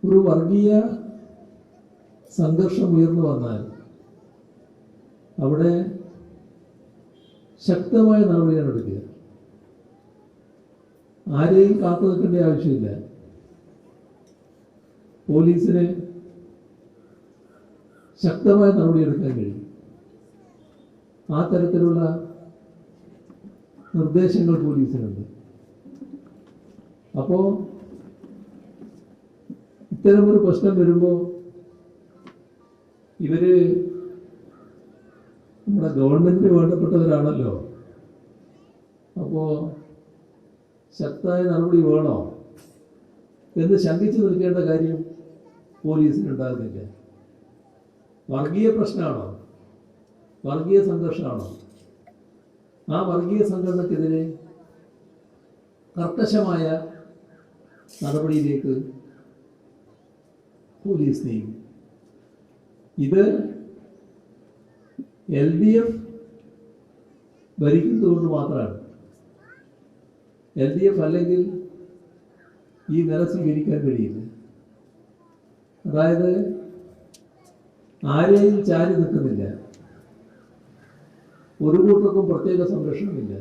ഒരു വർഗീയ സംഘർഷം ഉയർന്നു വന്നാൽ അവിടെ ശക്തമായ നടപടിയാണ് എടുക്കുക. ആരെയും കാത്തു നിൽക്കേണ്ട ആവശ്യമില്ല. പോലീസിന് ശക്തമായ നടപടിയെടുക്കാൻ കഴിയും. ആ തരത്തിലുള്ള നിർദ്ദേശങ്ങൾ പോലീസിനുണ്ട്. അപ്പോൾ ഇത്തരമൊരു പ്രശ്നം വരുമ്പോൾ ഇവര് നമ്മുടെ ഗവൺമെന്റിന് വേണ്ടപ്പെട്ടവരാണല്ലോ. അപ്പോൾ ശക്തമായ നടപടി വേണോ എന്ന് ശങ്കിച്ചു നിൽക്കേണ്ട കാര്യം പോലീസിനുണ്ടാകുന്നില്ല. വർഗീയ പ്രശ്നമാണോ, വർഗീയ സംഘർഷമാണോ, ആ വർഗീയ സംഘടനക്കെതിരെ കർക്കശമായ നടപടിയിലേക്ക് പോലീസ് നീങ്ങും. ഇത് LDF ഭരിക്കുന്നതുകൊണ്ട് മാത്രമാണ്. LDF അല്ലെങ്കിൽ ഈ നില സ്വീകരിക്കാൻ കഴിയില്ല. അതായത് ആരെയും ചാരി നിൽക്കുന്നില്ല, ഒരു കൂട്ടർക്കും പ്രത്യേക സംരക്ഷണമില്ല.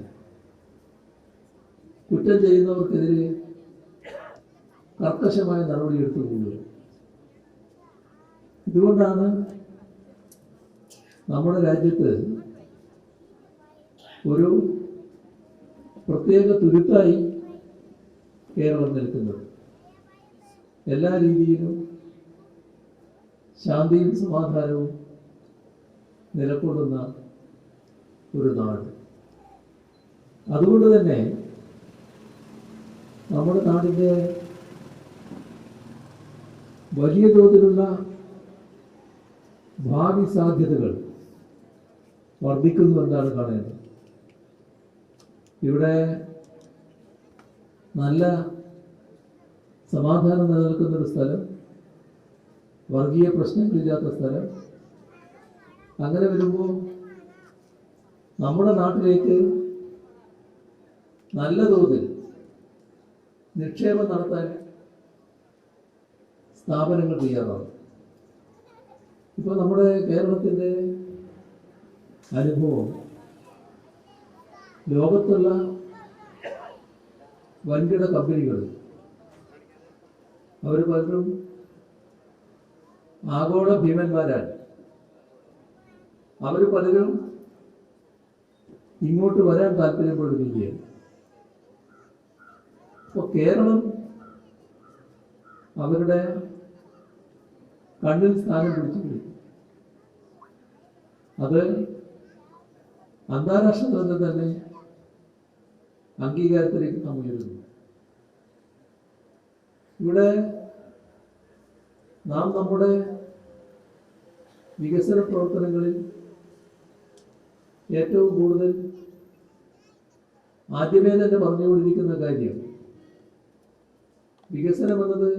കുറ്റം ചെയ്യുന്നവർക്കെതിരെ കർക്കശമായ നടപടിയെടുത്തു കൊള്ളുക. ഇതുകൊണ്ടാണ് നമ്മുടെ രാജ്യത്ത് ഒരു പ്രത്യേക തുരുത്തായി കേരളം നിൽക്കുന്നത്. എല്ലാ രീതിയിലും ശാന്തിയും സമാധാനവും നിലകൊള്ളുന്ന ഒരു നാട്. അതുകൊണ്ട് തന്നെ നമ്മുടെ നാടിൻ്റെ വലിയ തോതിലുള്ള ഭാവി സാധ്യതകൾ വർദ്ധിക്കുന്നു എന്നാണ് കാണേണ്ടത്. ഇവിടെ നല്ല സമാധാനം നിലനിൽക്കുന്നൊരു സ്ഥലം, വർഗീയ പ്രശ്നങ്ങളില്ലാത്ത സ്ഥലം. അങ്ങനെ വരുമ്പോൾ നമ്മുടെ നാട്ടിലേക്ക് നല്ല തോതിൽ നിക്ഷേപം നടത്താൻ സ്ഥാപനങ്ങൾ തയ്യാറാണ്. ഇപ്പോൾ നമ്മുടെ കേരളത്തിൻ്റെ അനുഭവം ലോകത്തുള്ള വൻകിട കമ്പനികൾ അവർ പലരും ആഗോള ഭീമന്മാരാണ്. അവർ പലരും ഇങ്ങോട്ട് വരാൻ താല്പര്യപ്പെടുകയാണ്. അപ്പോൾ കേരളം അവരുടെ കണ്ണിൽ സ്ഥാനം പിടിച്ചു. അത് അന്താരാഷ്ട്ര തലത്തിൽ തന്നെ അംഗീകാരത്തിലേക്ക് നാം ഉയരുന്നു. ഇവിടെ നാം നമ്മുടെ വികസന പ്രവർത്തനങ്ങളിൽ ഏറ്റവും കൂടുതൽ ആദ്യമേ തന്നെ പറഞ്ഞുകൊണ്ടിരിക്കുന്ന കാര്യം, വികസനം എന്നത്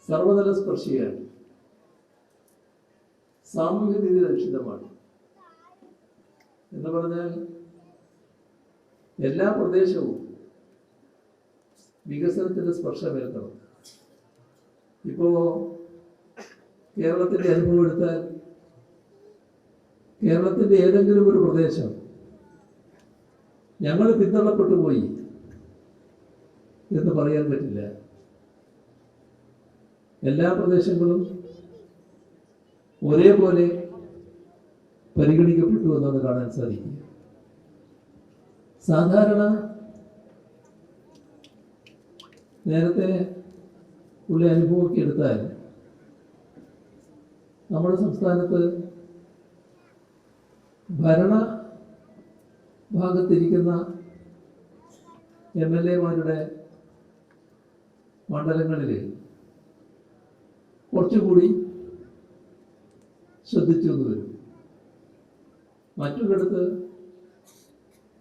സർവതല സ്പർശിയാണ്, സാമൂഹ്യ നീതി അധിഷ്ഠിതമാണ്. എന്ന് പറഞ്ഞാൽ എല്ലാ പ്രദേശവും വികസനത്തിന്റെ സ്പർശമേൽക്കണം. ഇപ്പോ കേരളത്തിന്റെ അനുഭവം എടുത്താൽ കേരളത്തിന്റെ ഏതെങ്കിലും ഒരു പ്രദേശം ഞങ്ങൾ പിന്തള്ളപ്പെട്ടു പോയി എന്ന് പറയാൻ പറ്റില്ല. എല്ലാ പ്രദേശങ്ങളും ഒരേപോലെ പരിഗണിക്കപ്പെട്ടു എന്നാണ് കാണാൻ സാധിക്കുക. സാധാരണ നേരത്തെ ഉള്ള അനുഭവമൊക്കെ എടുത്താൽ നമ്മുടെ സംസ്ഥാനത്ത് ഭരണ ഭാഗത്തിരിക്കുന്ന MLA-മാരുടെ മണ്ഡലങ്ങളിൽ കുറച്ചുകൂടി ശ്രദ്ധിച്ചു എന്ന് വരും. മറ്റുള്ളിടത്ത്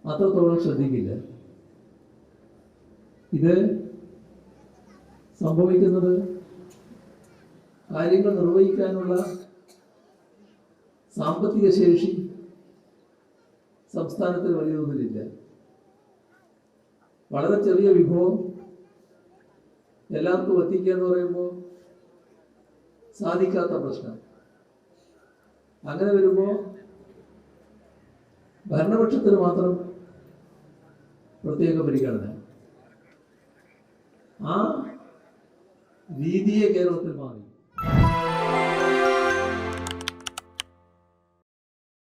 അത്രത്തോളം ശ്രദ്ധിക്കില്ല. ഇത് സംഭവിക്കുന്നത് കാര്യങ്ങൾ നിർവഹിക്കാനുള്ള സാമ്പത്തിക ശേഷി സംസ്ഥാനത്തിന് വലിയ തോതിലില്ല. വളരെ ചെറിയ വിഭവം എല്ലാവർക്കും എത്തിക്കുക എന്ന് പറയുമ്പോൾ സാധിക്കാത്ത പ്രശ്നം. അങ്ങനെ വരുമ്പോൾ ഭരണപക്ഷത്തിന് മാത്രം പ്രത്യേക പരിഗണന. ആ രീതിയെ കേരളത്തിൽ മാറി.